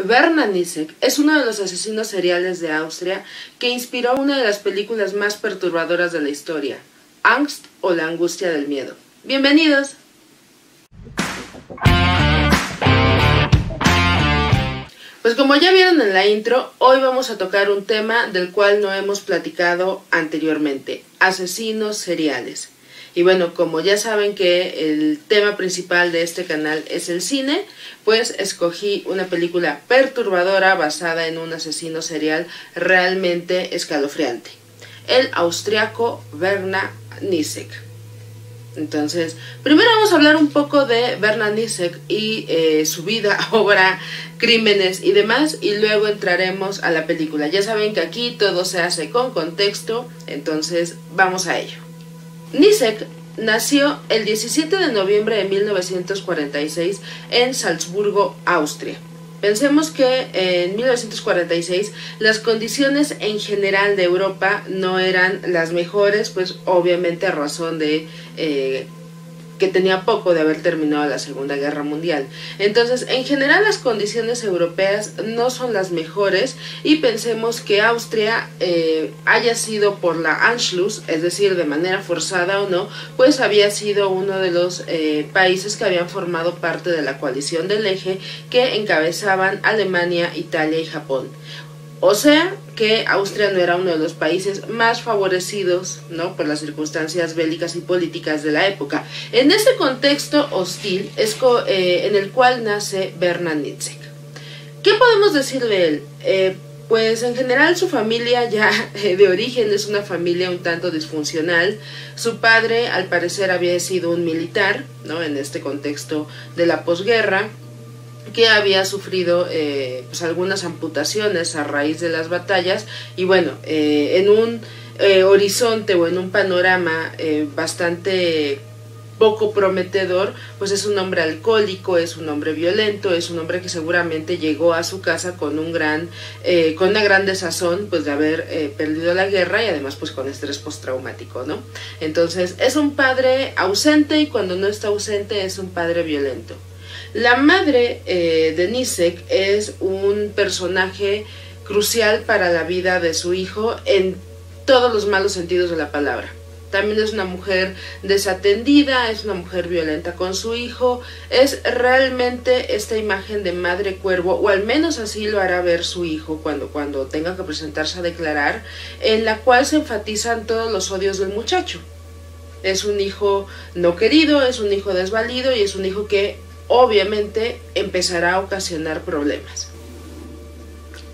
Werner Nitzek es uno de los asesinos seriales de Austria que inspiró una de las películas más perturbadoras de la historia, Angst o la angustia del miedo. ¡Bienvenidos! Pues como ya vieron en la intro, hoy vamos a tocar un tema del cual no hemos platicado anteriormente, asesinos seriales. Y bueno, como ya saben que el tema principal de este canal es el cine, pues escogí una película perturbadora basada en un asesino serial realmente escalofriante, el austriaco Werner Nitzek. Entonces, primero vamos a hablar un poco de Werner Nitzek y su vida, obra, crímenes y demás, y luego entraremos a la película. Ya saben que aquí todo se hace con contexto, entonces vamos a ello. Nitzek nació el 17 de noviembre de 1946 en Salzburgo, Austria. Pensemos que en 1946 las condiciones en general de Europa no eran las mejores, pues obviamente a razón de que tenía poco de haber terminado la Segunda Guerra Mundial. Entonces, en general las condiciones europeas no son las mejores y pensemos que Austria haya sido por la Anschluss, es decir, de manera forzada o no, pues había sido uno de los países que habían formado parte de la coalición del eje que encabezaban Alemania, Italia y Japón. O sea que Austria no era uno de los países más favorecidos, ¿no?, por las circunstancias bélicas y políticas de la época. En ese contexto hostil es en el cual nace Werner Nitzek. ¿Qué podemos decir de él? Pues en general su familia ya de origen es una familia un tanto disfuncional. Su padre al parecer había sido un militar, ¿no?, en este contexto de la posguerra, que había sufrido pues algunas amputaciones a raíz de las batallas y bueno, en un horizonte o en un panorama bastante poco prometedor, pues es un hombre alcohólico, es un hombre violento, es un hombre que seguramente llegó a su casa con una gran desazón pues de haber perdido la guerra y además pues con estrés postraumático, ¿no? Entonces es un padre ausente y cuando no está ausente es un padre violento. La madre de Nitzek es un personaje crucial para la vida de su hijo en todos los malos sentidos de la palabra. También es una mujer desatendida, es una mujer violenta con su hijo, es realmente esta imagen de madre cuervo, o al menos así lo hará ver su hijo cuando tenga que presentarse a declarar, en la cual se enfatizan todos los odios del muchacho. Es un hijo no querido, es un hijo desvalido y es un hijo que obviamente empezará a ocasionar problemas.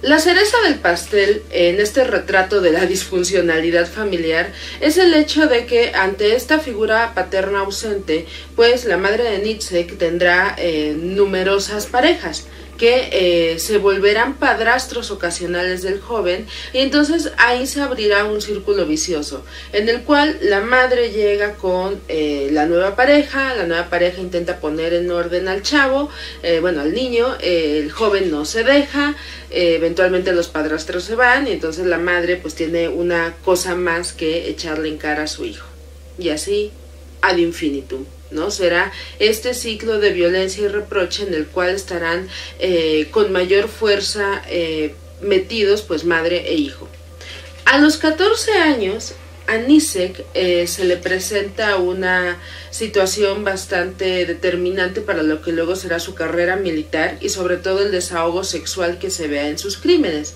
La cereza del pastel en este retrato de la disfuncionalidad familiar es el hecho de que ante esta figura paterna ausente, pues la madre de Nitzek tendrá numerosas parejas que se volverán padrastros ocasionales del joven y entonces ahí se abrirá un círculo vicioso en el cual la madre llega con la nueva pareja intenta poner en orden al chavo, al niño, el joven no se deja, eventualmente los padrastros se van y entonces la madre pues tiene una cosa más que echarle en cara a su hijo y así ad infinitum, ¿no? Será este ciclo de violencia y reproche en el cual estarán con mayor fuerza metidos pues madre e hijo. A los 14 años a Nitzek se le presenta una situación bastante determinante para lo que luego será su carrera militar y sobre todo el desahogo sexual que se vea en sus crímenes.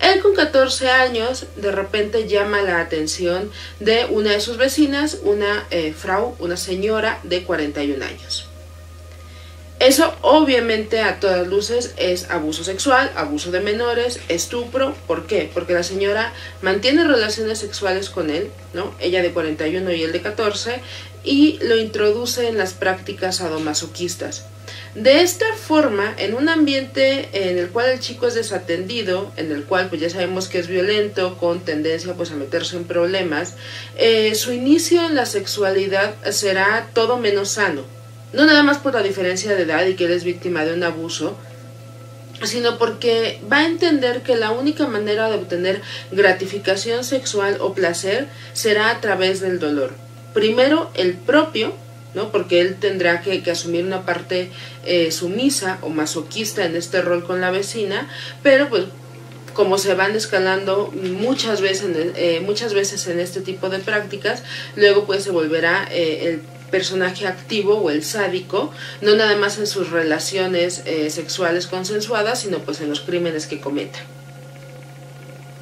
Él con 14 años de repente llama la atención de una de sus vecinas, una señora de 41 años. Eso obviamente a todas luces es abuso sexual, abuso de menores, estupro. ¿Por qué? Porque la señora mantiene relaciones sexuales con él, ¿no? Ella de 41 y él de 14, y lo introduce en las prácticas sadomasoquistas. De esta forma, en un ambiente en el cual el chico es desatendido, en el cual pues ya sabemos que es violento, con tendencia pues a meterse en problemas, su inicio en la sexualidad será todo menos sano. No nada más por la diferencia de edad y que él es víctima de un abuso, sino porque va a entender que la única manera de obtener gratificación sexual o placer será a través del dolor. Primero el propio ¿no? Porque él tendrá que asumir una parte sumisa o masoquista en este rol con la vecina, pero pues como se van escalando muchas veces en este tipo de prácticas, luego pues se volverá el personaje activo o el sádico, no nada más en sus relaciones sexuales consensuadas, sino pues en los crímenes que cometa.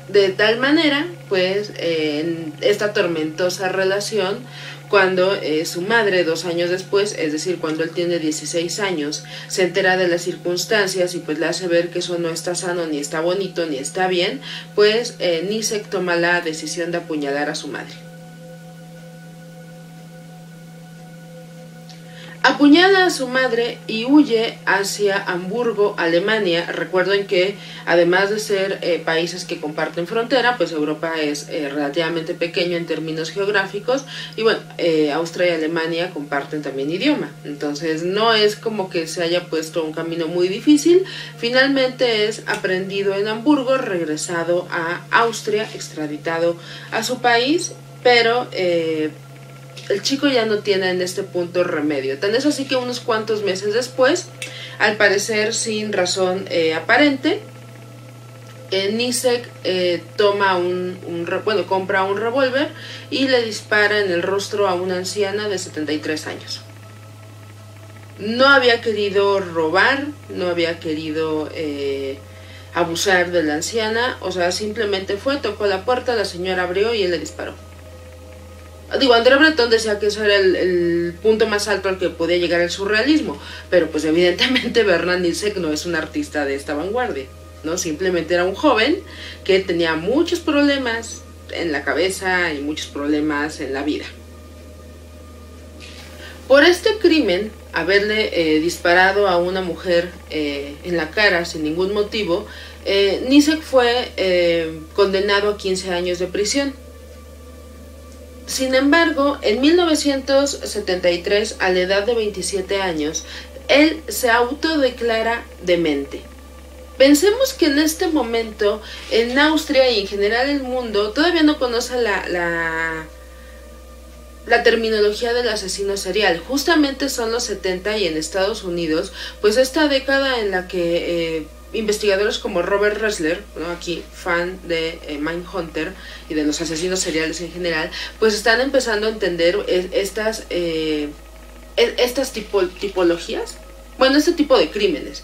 De tal manera, pues, en esta tormentosa relación, cuando su madre 2 años después, es decir, cuando él tiene 16 años, se entera de las circunstancias y pues le hace ver que eso no está sano, ni está bonito, ni está bien, pues Nicek toma la decisión de apuñalar a su madre. Apuñala a su madre y huye hacia Hamburgo, Alemania. Recuerden que además de ser países que comparten frontera, pues Europa es relativamente pequeño en términos geográficos y bueno, Austria y Alemania comparten también idioma. Entonces no es como que se haya puesto un camino muy difícil. Finalmente es aprendido en Hamburgo, regresado a Austria, extraditado a su país, pero el chico ya no tiene en este punto remedio. Tan es así que unos cuantos meses después, al parecer sin razón aparente, Nicek compra un revólver y le dispara en el rostro a una anciana de 73 años. No había querido robar, no había querido abusar de la anciana, o sea, simplemente tocó la puerta, la señora abrió y él le disparó. André Breton decía que eso era el punto más alto al que podía llegar el surrealismo, pero pues evidentemente Bernard Nicek no es un artista de esta vanguardia, ¿no? Simplemente era un joven que tenía muchos problemas en la cabeza y muchos problemas en la vida. Por este crimen, haberle disparado a una mujer en la cara sin ningún motivo, Nicek fue condenado a 15 años de prisión. Sin embargo, en 1973, a la edad de 27 años, él se autodeclara demente. Pensemos que en este momento, en Austria y en general el mundo, todavía no conoce la terminología del asesino serial. Justamente son los 70 y en Estados Unidos, pues esta década en la que investigadores como Robert Ressler, ¿no? Aquí fan de Mindhunter y de los asesinos seriales en general, pues están empezando a entender estas tipologías, bueno, este tipo de crímenes.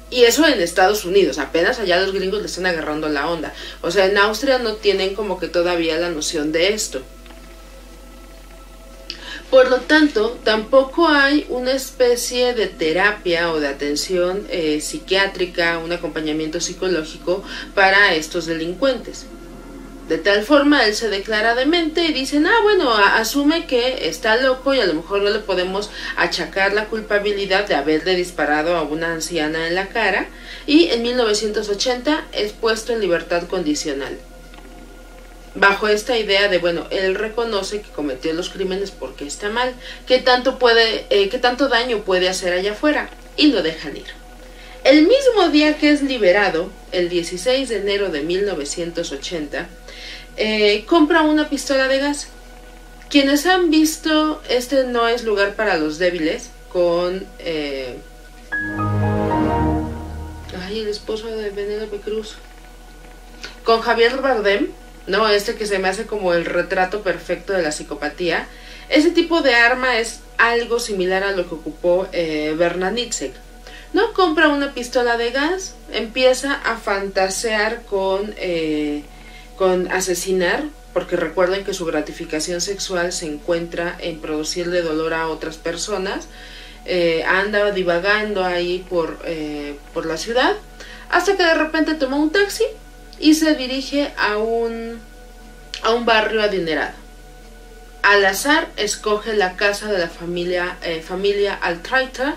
Y eso en Estados Unidos, apenas allá los gringos le están agarrando la onda. O sea, en Austria no tienen como que todavía la noción de esto. Por lo tanto, tampoco hay una especie de terapia o de atención psiquiátrica, un acompañamiento psicológico para estos delincuentes. De tal forma, él se declara demente y dicen, asume que está loco y a lo mejor no le podemos achacar la culpabilidad de haberle disparado a una anciana en la cara, y en 1980 es puesto en libertad condicional. Bajo esta idea de, él reconoce que cometió los crímenes porque está mal, qué tanto daño puede hacer allá afuera, y lo dejan ir. El mismo día que es liberado, el 16 de enero de 1980, compra una pistola de gas. Quienes han visto Este no es lugar para los débiles, con el esposo de Penélope Cruz, con Javier Bardem, ¿no? Que se me hace como el retrato perfecto de la psicopatía. Ese tipo de arma es algo similar a lo que ocupó Bernard Nicek, ¿no? Compra una pistola de gas, empieza a fantasear con asesinar, porque recuerden que su gratificación sexual se encuentra en producirle dolor a otras personas. Anda divagando ahí por la ciudad, hasta que de repente toma un taxi y se dirige a un barrio adinerado. Al azar escoge la casa de la familia Altreiter,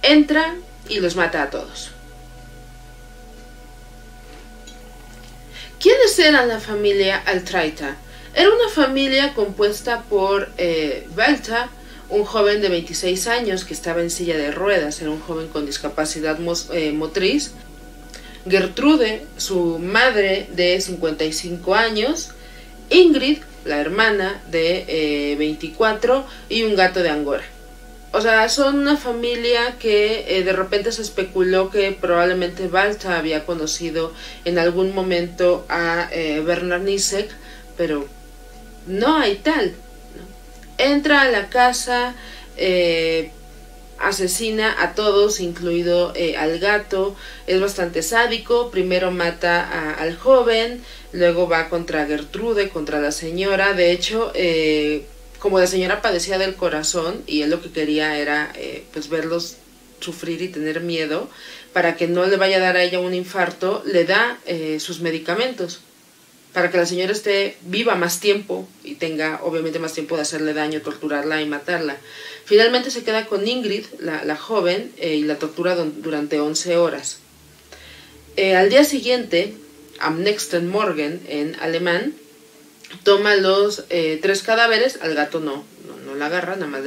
entra y los mata a todos. ¿Quiénes eran la familia Altreiter? Era una familia compuesta por Walter, un joven de 26 años que estaba en silla de ruedas, era un joven con discapacidad motriz. Gertrude, su madre de 55 años, Ingrid, la hermana de 24 y un gato de Angora. O sea, son una familia que de repente se especuló que probablemente Balta había conocido en algún momento a Bernard Nitzek, pero no hay tal, ¿no? Entra a la casa, asesina a todos, incluido al gato, es bastante sádico, primero mata al joven, luego va contra Gertrude, contra la señora, de hecho, como la señora padecía del corazón y él lo que quería era pues verlos sufrir y tener miedo, para que no le vaya a dar a ella un infarto, le da sus medicamentos, para que la señora esté viva más tiempo y tenga obviamente más tiempo de hacerle daño, torturarla y matarla. Finalmente se queda con Ingrid, la joven, y la tortura durante 11 horas. Al día siguiente, am nächsten Morgen en alemán, toma los 3 cadáveres, al gato no la agarra, nada más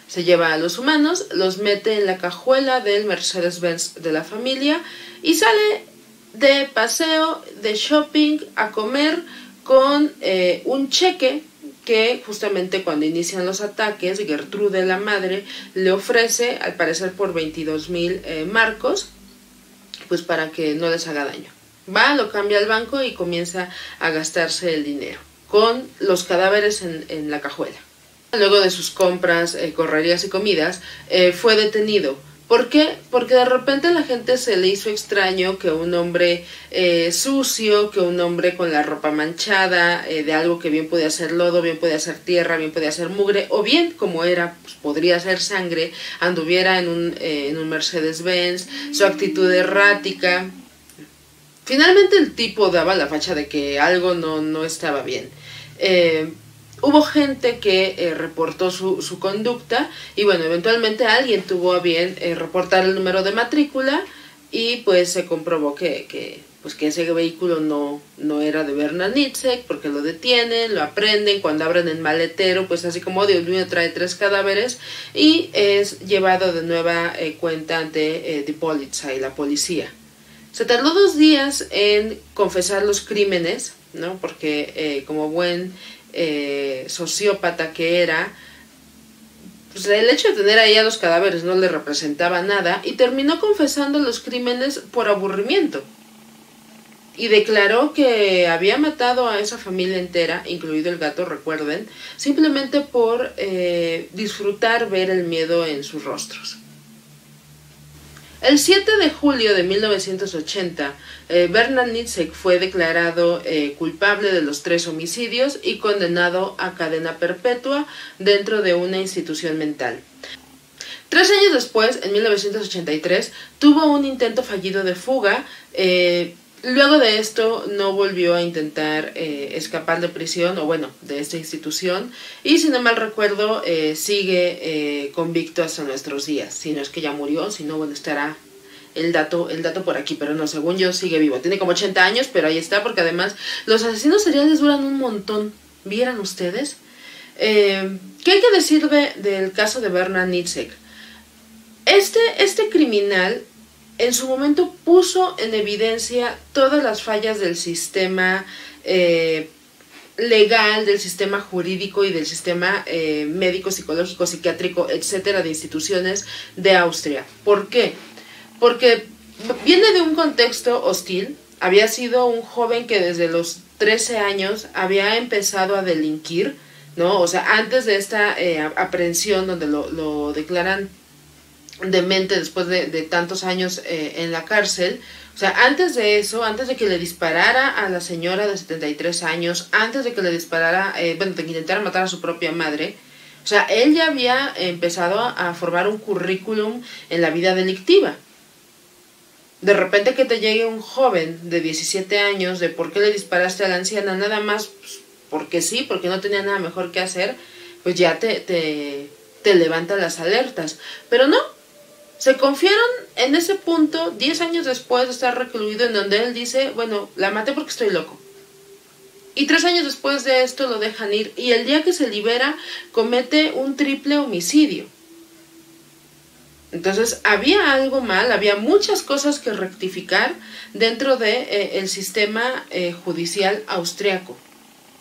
se lleva a los humanos, los mete en la cajuela del Mercedes-Benz de la familia y sale de paseo, de shopping, a comer con un cheque que justamente cuando inician los ataques, Gertrude, la madre, le ofrece, al parecer por 22,000 marcos, pues para que no les haga daño. Va, lo cambia al banco y comienza a gastarse el dinero con los cadáveres en la cajuela. Luego de sus compras, correrías y comidas, fue detenido. ¿Por qué? Porque de repente a la gente se le hizo extraño que un hombre sucio, que un hombre con la ropa manchada, de algo que bien podía ser lodo, bien podía ser tierra, bien podía ser mugre, o bien, como era, pues, podría ser sangre, anduviera en un Mercedes-Benz, su actitud errática. Finalmente el tipo daba la facha de que algo no estaba bien. Hubo gente que reportó su conducta y bueno, eventualmente alguien tuvo a bien reportar el número de matrícula y pues se comprobó que ese vehículo no era de Bernard Nitzek, porque lo detienen, lo aprenden, cuando abren el maletero, pues así como Dios mío, trae 3 cadáveres y es llevado de nueva cuenta ante Die Polizei, la policía. Se tardó 2 días en confesar los crímenes, ¿no? Porque como buen sociópata que era, pues el hecho de tener ahí a los cadáveres no le representaba nada y terminó confesando los crímenes por aburrimiento y declaró que había matado a esa familia entera, incluido el gato, recuerden, simplemente por disfrutar ver el miedo en sus rostros. El 7 de julio de 1980, Bernard Nitzek fue declarado culpable de los 3 homicidios y condenado a cadena perpetua dentro de una institución mental. 3 años después, en 1983, tuvo un intento fallido de fuga. Luego de esto no volvió a intentar escapar de prisión, o bueno, de esta institución, y si no mal recuerdo sigue convicto hasta nuestros días. Si no es que ya murió, si no, bueno, estará el dato por aquí, pero no, según yo sigue vivo. Tiene como 80 años, pero ahí está, porque además los asesinos seriales duran un montón. ¿Vieran ustedes? ¿Qué hay que decir del caso de Bernard Nitzek? Este criminal en su momento puso en evidencia todas las fallas del sistema legal, del sistema jurídico y del sistema médico, psicológico, psiquiátrico, etcétera, de instituciones de Austria. ¿Por qué? Porque viene de un contexto hostil. Había sido un joven que desde los 13 años había empezado a delinquir, ¿no? O sea, antes de esta aprehensión donde lo declaran demente después de tantos años en la cárcel. O sea, antes de eso, antes de que le disparara a la señora de 73 años, antes de que le disparara, de que intentara matar a su propia madre, o sea, él ya había empezado a formar un currículum en la vida delictiva. De repente que te llegue un joven de 17 años de por qué le disparaste a la anciana, nada más pues, porque sí, porque no tenía nada mejor que hacer, pues ya te levanta las alertas. Pero no, se confiaron en ese punto 10 años después de estar recluido, en donde él dice, bueno, la maté porque estoy loco. Y 3 años después de esto lo dejan ir, y el día que se libera comete un triple homicidio. Entonces había algo mal, había muchas cosas que rectificar dentro de el sistema judicial austriaco.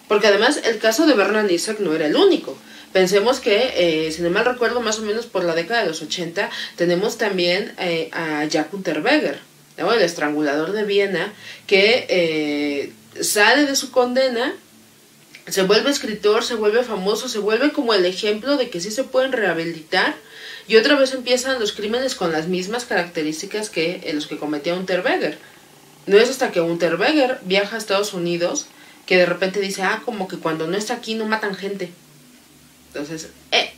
Porque además el caso de Bernard Isaac no era el único. Pensemos que, si no mal recuerdo, más o menos por la década de los 80, tenemos también a Jack Unterweger, ¿no? El estrangulador de Viena, que sale de su condena, se vuelve escritor, se vuelve famoso, se vuelve como el ejemplo de que sí se pueden rehabilitar, y otra vez empiezan los crímenes con las mismas características que los que cometía Unterweger. No es hasta que Unterweger viaja a Estados Unidos que de repente dice, como que cuando no está aquí no matan gente. Entonces,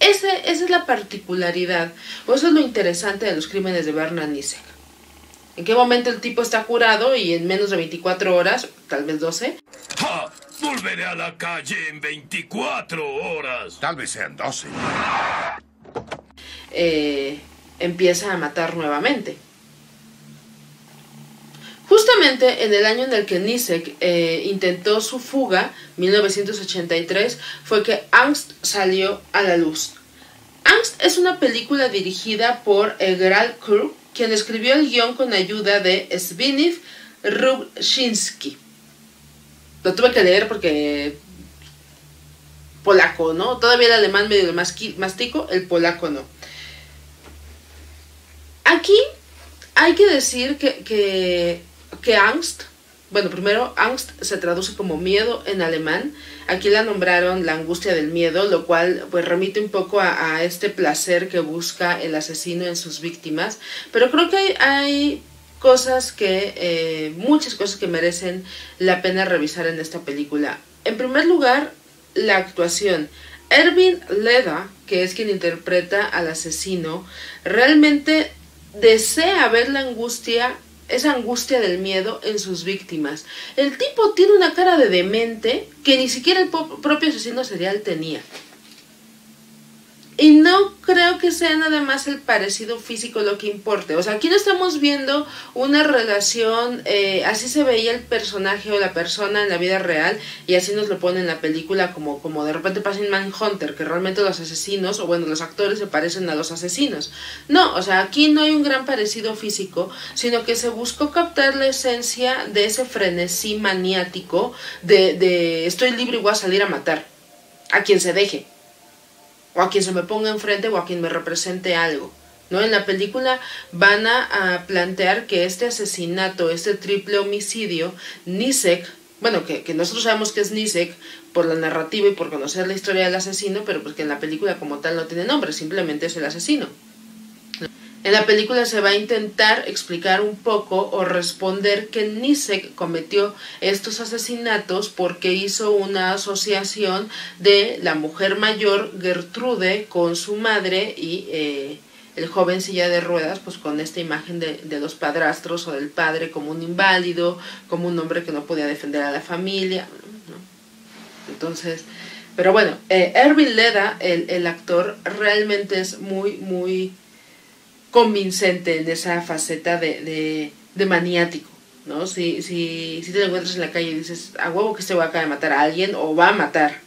esa es la particularidad, o eso es lo interesante de los crímenes de Bernard Isaac. ¿En qué momento el tipo está curado y en menos de 24 horas, tal vez 12? ¡Ja! Volveré a la calle en 24 horas. Tal vez sean 12. Empieza a matar nuevamente. Justamente en el año en el que Nisek intentó su fuga, 1983, fue que Angst salió a la luz. Angst es una película dirigida por Gerald Krug, quien escribió el guión con ayuda de Zbigniew Rubczynski. Lo tuve que leer porque polaco, ¿no? Todavía el alemán medio mastico, el polaco no. Aquí hay que decir que Angst, bueno, primero Angst se traduce como miedo en alemán. Aquí la nombraron la angustia del miedo, lo cual pues remite un poco a este placer que busca el asesino en sus víctimas. Pero creo que hay cosas muchas cosas que merecen la pena revisar en esta película. En primer lugar, la actuación. Erwin Leda, que es quien interpreta al asesino, realmente desea ver esa angustia del miedo en sus víctimas. El tipo tiene una cara de demente que ni siquiera el propio asesino serial tenía. Y no creo que sea nada más el parecido físico lo que importe. O sea, aquí no estamos viendo una relación, así se veía el personaje o la persona en la vida real, y así nos lo pone en la película, como de repente pasa en Manhunter, que realmente los asesinos, o bueno, los actores se parecen a los asesinos. No, o sea, aquí no hay un gran parecido físico, sino que se buscó captar la esencia de ese frenesí maniático de estoy libre y voy a salir a matar a quien se deje, o a quien se me ponga enfrente, o a quien me represente algo, ¿no? En la película van a plantear que este asesinato, este triple homicidio, Nisek, bueno, que nosotros sabemos que es Nisek por la narrativa y por conocer la historia del asesino, pero porque en la película como tal no tiene nombre, simplemente es el asesino. En la película se va a intentar explicar un poco o responder que Nisek cometió estos asesinatos porque hizo una asociación de la mujer mayor Gertrude con su madre y el joven silla de ruedas, pues con esta imagen de los padrastros o del padre como un inválido, como un hombre que no podía defender a la familia, ¿no? Entonces, pero bueno, Erwin Leda, el actor, realmente es muy convincente en esa faceta de maniático, ¿no? Si te lo encuentras en la calle y dices, a huevo que este va a acabar de matar a alguien o va a matar,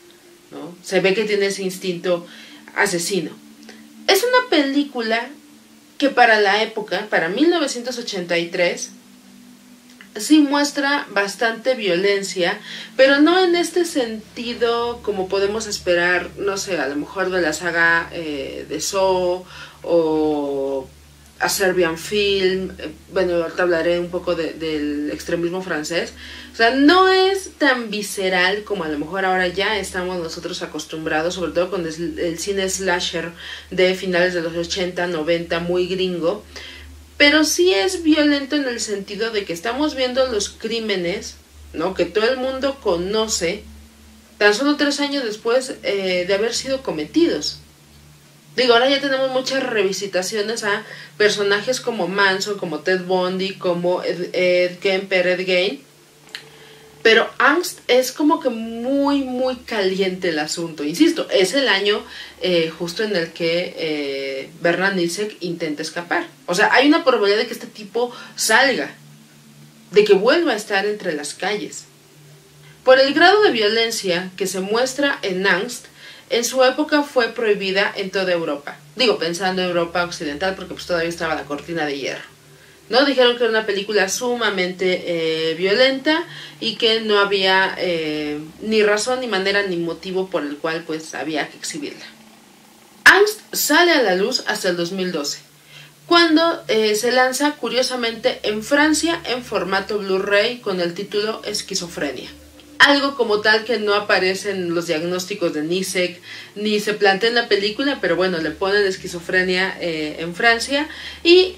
¿no? Se ve que tiene ese instinto asesino. Es una película que para la época, para 1983, sí muestra bastante violencia, pero no en este sentido como podemos esperar, no sé, a lo mejor de la saga de Saw o A Serbian Film. Bueno, ahorita hablaré un poco del extremismo francés. O sea, no es tan visceral como a lo mejor ahora ya estamos nosotros acostumbrados, sobre todo con el cine slasher de finales de los 80, 90, muy gringo. Pero sí es violento en el sentido de que estamos viendo los crímenes, ¿no?, que todo el mundo conoce, tan solo 3 años después de haber sido cometidos. Digo, ahora ya tenemos muchas revisitaciones a personajes como Manson, como Ted Bundy, como Ed Kemper, Ed Gein. Pero Angst es como que muy caliente el asunto. Insisto, es el año justo en el que Bernard Isaac intenta escapar. O sea, hay una probabilidad de que este tipo salga, de que vuelva a estar entre las calles. Por el grado de violencia que se muestra en Angst, en su época fue prohibida en toda Europa. Digo, pensando en Europa occidental, porque pues todavía estaba la cortina de hierro, ¿no? Dijeron que era una película sumamente violenta y que no había ni razón, ni manera, ni motivo por el cual pues había que exhibirla. Angst sale a la luz hasta el 2012, cuando se lanza curiosamente en Francia en formato Blu-ray con el título Esquizofrenia. Algo como tal que no aparece en los diagnósticos de Niceck, ni se plantea en la película, pero bueno, le ponen esquizofrenia en Francia. Y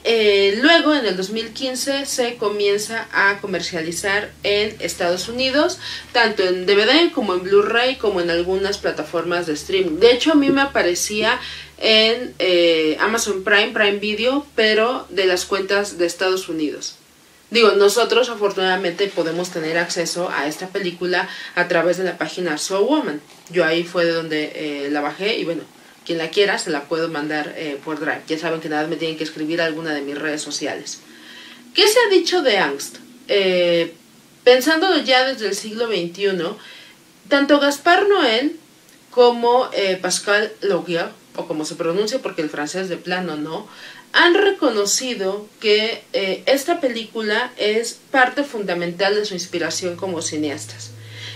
luego, en el 2015, se comienza a comercializar en Estados Unidos, tanto en DVD como en Blu-ray, como en algunas plataformas de streaming. De hecho, a mí me aparecía en Amazon Prime, Prime Video, pero de las cuentas de Estados Unidos. Digo, nosotros afortunadamente podemos tener acceso a esta película a través de la página So Woman. Yo ahí fue de donde la bajé y bueno, quien la quiera se la puedo mandar por Drive. Ya saben que nada más me tienen que escribir a alguna de mis redes sociales. ¿Qué se ha dicho de Angst? Pensándolo ya desde el siglo XXI, tanto Gaspar Noé como Pascal Laugier, o como se pronuncia porque el francés de plano no, han reconocido que esta película es parte fundamental de su inspiración como cineastas.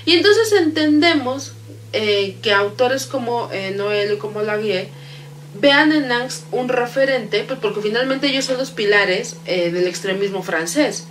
Y entonces entendemos que autores como Noel y como Laugier vean en Angst un referente, pues porque finalmente ellos son los pilares del extremismo francés,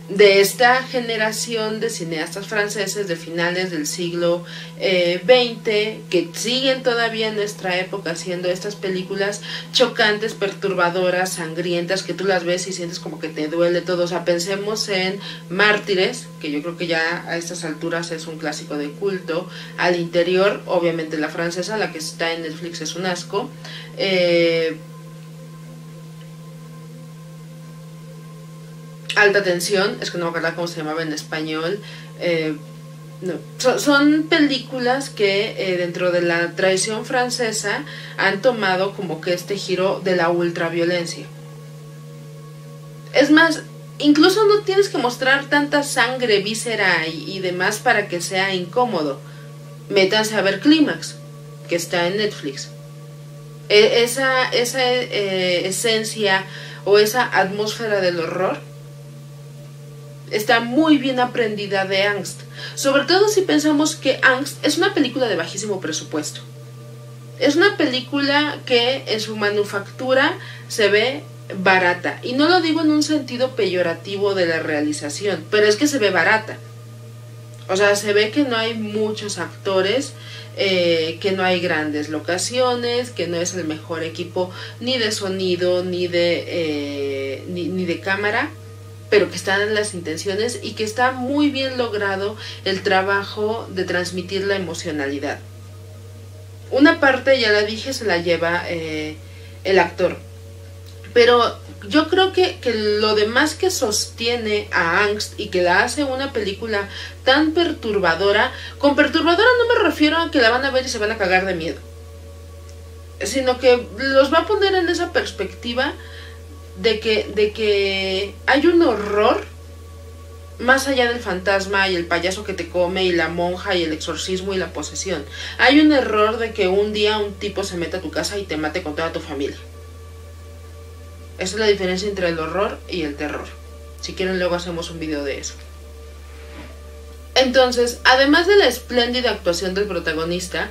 de esta generación de cineastas franceses de finales del siglo XX, que siguen todavía en nuestra época haciendo estas películas chocantes, perturbadoras, sangrientas, que tú las ves y sientes como que te duele todo. O sea, pensemos en Mártires, que yo creo que ya a estas alturas es un clásico de culto. Al interior, obviamente la francesa, la que está en Netflix, es un asco. Alta Tensión, es que no me acuerdo cómo se llamaba en español. No. Son películas que dentro de la tradición francesa han tomado como que este giro de la ultraviolencia. Es más, incluso no tienes que mostrar tanta sangre, víscera y demás para que sea incómodo. Métanse a ver Clímax, que está en Netflix. Esa esencia o esa atmósfera del horror está muy bien aprendida de Angst, sobre todo si pensamos que Angst es una película de bajísimo presupuesto. Es una película que en su manufactura se ve barata, y no lo digo en un sentido peyorativo de la realización, pero es que se ve barata. O sea, se ve que no hay muchos actores, que no hay grandes locaciones, que no es el mejor equipo ni de sonido ni de cámara, pero que están en las intenciones y que está muy bien logrado el trabajo de transmitir la emocionalidad. Una parte, ya la dije, se la lleva el actor, pero yo creo que lo demás que sostiene a Angst y que la hace una película tan perturbadora, con perturbadora no me refiero a que la van a ver y se van a cagar de miedo, sino que los va a poner en esa perspectiva de que hay un horror más allá del fantasma y el payaso que te come y la monja y el exorcismo y la posesión. Hay un error de que un día un tipo se meta a tu casa y te mate con toda tu familia. Esa es la diferencia entre el horror y el terror. Si quieren luego hacemos un video de eso. Entonces, además de la espléndida actuación del protagonista,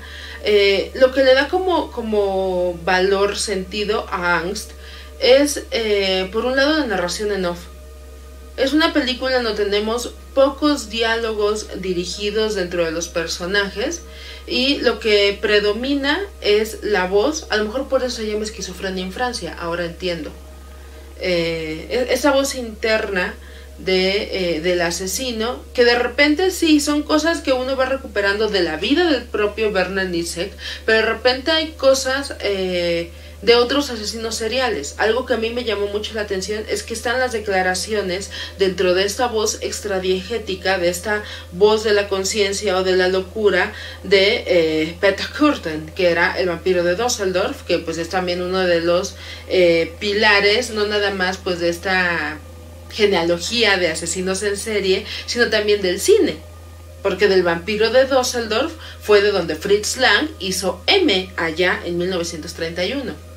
lo que le da como valor, sentido a Angst es, por un lado, la narración en off. Es una película en donde tenemos pocos diálogos dirigidos dentro de los personajes y lo que predomina es la voz. A lo mejor por eso se llama Esquizofrenia en Francia, ahora entiendo. Esa voz interna del asesino, que de repente sí son cosas que uno va recuperando de la vida del propio Werner Niceck, pero de repente hay cosas de otros asesinos seriales. Algo que a mí me llamó mucho la atención es que están las declaraciones dentro de esta voz extradiegética, de esta voz de la conciencia o de la locura de Peter Kürten, que era el vampiro de Düsseldorf, que pues es también uno de los pilares, no nada más pues de esta genealogía de asesinos en serie, sino también del cine, porque del vampiro de Düsseldorf fue de donde Fritz Lang hizo M allá en 1931.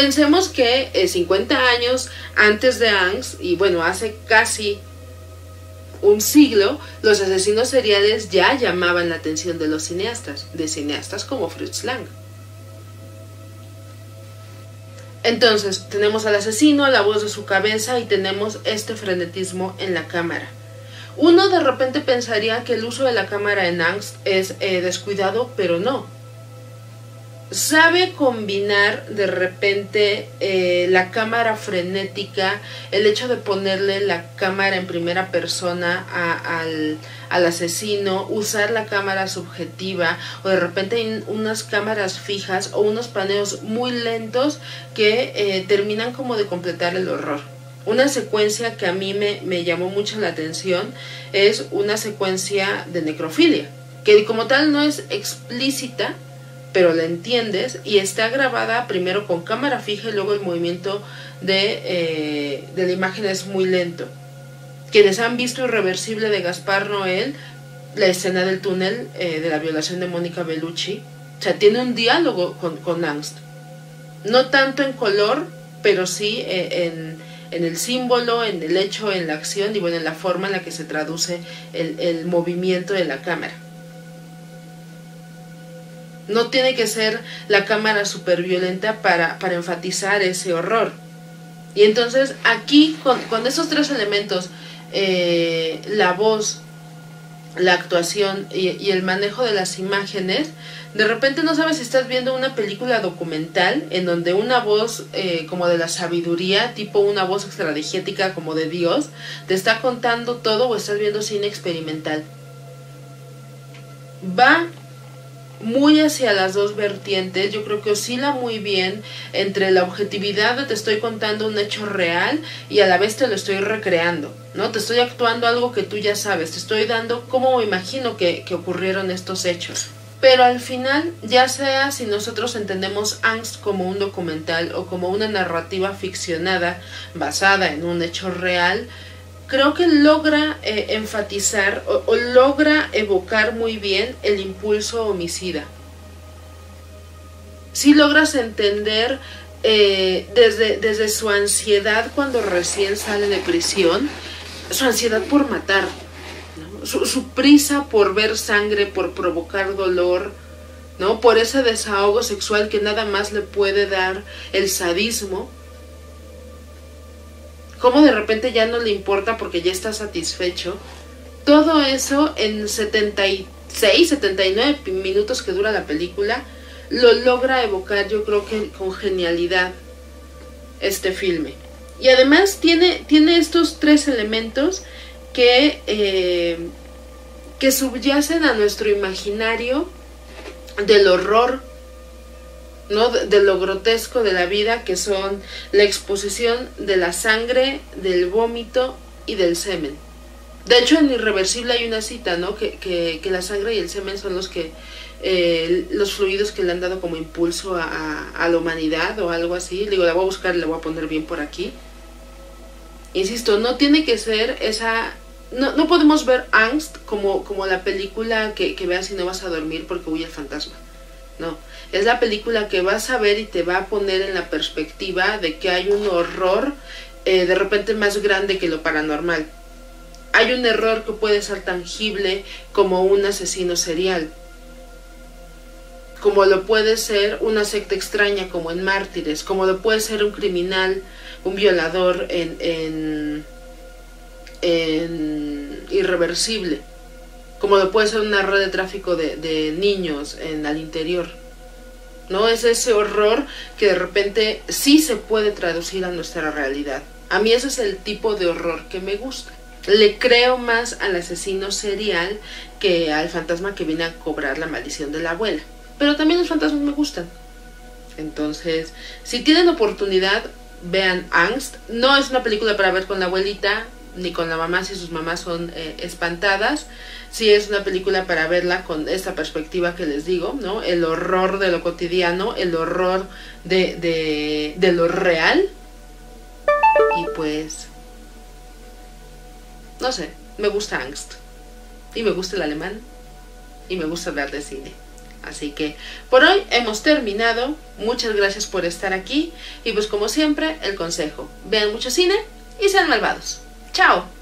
Pensemos que 50 años antes de Angst, y bueno, hace casi un siglo, los asesinos seriales ya llamaban la atención de los cineastas, como Fritz Lang. Entonces, tenemos al asesino, la voz de su cabeza y tenemos este frenetismo en la cámara. Uno de repente pensaría que el uso de la cámara en Angst es descuidado, pero no. Sabe combinar de repente la cámara frenética, el hecho de ponerle la cámara en primera persona al asesino, usar la cámara subjetiva, o de repente hay unas cámaras fijas o unos paneos muy lentos que terminan como de completar el horror. Una secuencia que a mí me llamó mucho la atención es una secuencia de necrofilia, que como tal no es explícita, pero la entiendes, y está grabada primero con cámara fija y luego el movimiento de la imagen es muy lento. Quienes han visto Irreversible de Gaspar Noé, la escena del túnel de la violación de Mónica Bellucci, o sea, tiene un diálogo con Angst. No tanto en color, pero sí en el símbolo, en el hecho, en la acción y bueno, en la forma en la que se traduce el movimiento de la cámara. No tiene que ser la cámara súper violenta para enfatizar ese horror. Y entonces aquí, con esos tres elementos, la voz, la actuación y el manejo de las imágenes, de repente no sabes si estás viendo una película documental en donde una voz como de la sabiduría, tipo una voz extradigética como de Dios, te está contando todo, o estás viendo cine experimental. Va muy hacia las dos vertientes. Yo creo que oscila muy bien entre la objetividad de te estoy contando un hecho real y a la vez te lo estoy recreando, ¿no? Te estoy actuando algo que tú ya sabes, te estoy dando cómo me imagino que ocurrieron estos hechos. Pero al final, ya sea si nosotros entendemos Angst como un documental o como una narrativa ficcionada basada en un hecho real, creo que logra enfatizar o logra evocar muy bien el impulso homicida. Sí logras entender desde su ansiedad cuando recién sale de prisión, su ansiedad por matar, ¿no? Su prisa por ver sangre, por provocar dolor, ¿no? Por ese desahogo sexual que nada más le puede dar el sadismo. Cómo de repente ya no le importa porque ya está satisfecho. Todo eso en 76, 79 minutos que dura la película, lo logra evocar, yo creo que con genialidad, este filme. Y además tiene estos tres elementos que subyacen a nuestro imaginario del horror, ¿no? De lo grotesco de la vida, que son la exposición de la sangre, del vómito y del semen. De hecho, en Irreversible hay una cita, ¿no? Que la sangre y el semen son los fluidos que le han dado como impulso a la humanidad o algo así. Digo, la voy a buscar y la voy a poner bien por aquí. Insisto, no tiene que ser esa... No podemos ver Angst como la película que veas y no vas a dormir porque huye el fantasma. No, es la película que vas a ver y te va a poner en la perspectiva de que hay un horror de repente más grande que lo paranormal. Hay un error que puede ser tangible como un asesino serial, como lo puede ser una secta extraña como en Mártires, como lo puede ser un criminal, un violador en Irreversible, como lo puede ser una red de tráfico de niños Al Interior, ¿no? Es ese horror que de repente sí se puede traducir a nuestra realidad. A mí ese es el tipo de horror que me gusta. Le creo más al asesino serial que al fantasma que viene a cobrar la maldición de la abuela. Pero también los fantasmas me gustan. Entonces, si tienen oportunidad, vean Angst. No es una película para ver con la abuelita ni con la mamá si sus mamás son espantadas. Sí es una película para verla con esta perspectiva que les digo, ¿no? El horror de lo cotidiano, el horror de lo real. Y pues, no sé, me gusta Angst. Y me gusta el alemán. Y me gusta hablar de cine. Así que por hoy hemos terminado. Muchas gracias por estar aquí. Y pues como siempre, el consejo: vean mucho cine y sean malvados. ¡Chao!